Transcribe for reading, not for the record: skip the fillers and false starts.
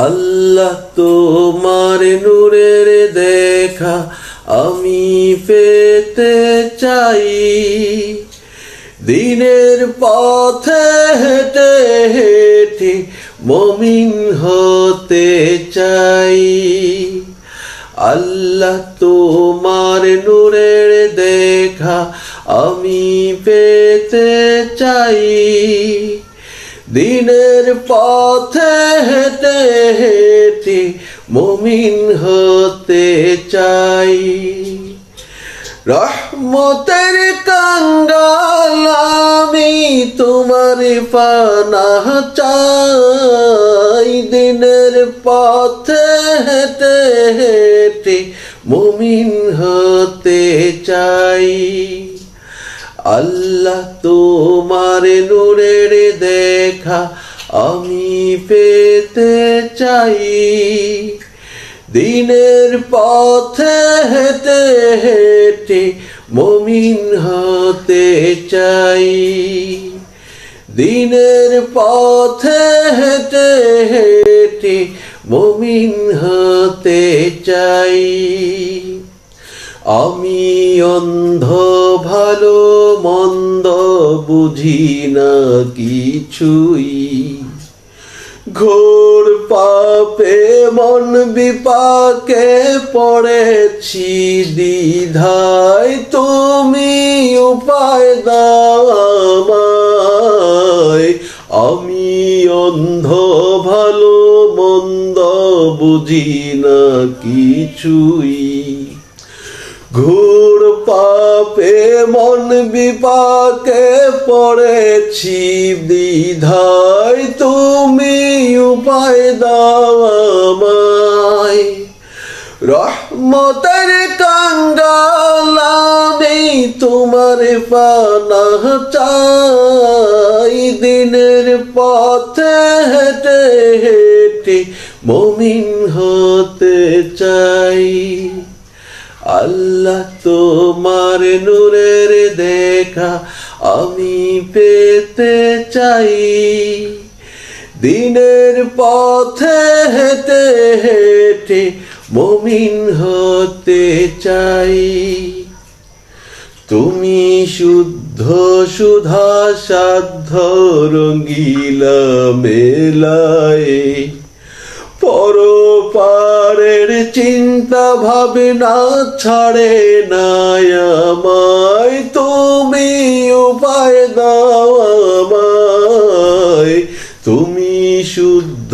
আল্লাহ তোমার নূরের দেখা আমি পেতে চাই, দিনের পথে হেঁটে হেঁটে মুমিন হতে চাই। আল্লাহ তোমার নূরের দেখা আমি পেতে চাই, দিনের পথে হেঁটে হেঁটে মুমিন হতে চাই। রহমতের কাঙ্গাল আমি তোমার পানাহ চাই, দিনের পথে হেঁটে হেঁটে মুমিন হতে চাই। আল্লাহ তোমার নূরের দেখা আমি পেতে চাই, দিনের পথে হেঁটে হেঁটে মুমিন হতে চাই, দিনের পথে হেঁটে হেঁটে মুমিন হতে চাই। আমি অন্ধ ভালো মন্দ বুঝি না কিছুই, ঘোর পাপে মন বিপাকে পড়েছি দ্বিধায়, তুমি উপায় দাও আমায়। আমি অন্ধ ভালো মন্দ বুঝি না কিছুই, ঘোর পাপে মন বিপাকে পড়েছি দ্বিধায়, তুমি উপায় দাও আমায়। রহমতের কাঙ্গাল আমি তোমার পানাহ চাই, দিনের পথে হেঁটে হেঁটে মুমিন হতে চাই। আল্লাহ তোমার নূরের দেখা আমি পেতে চাই, দিনের পথে হেঁটে হেঁটে মুমিন হতে চাই। তুমি শুদ্ধ সুধা সাধ্য রঙ্গিলা মেলায়, পরপারের চিন্তা ভাবনা ছাড়ে না আমায়, তুমি উপায় দাও আমায়। তুমি শুদ্ধ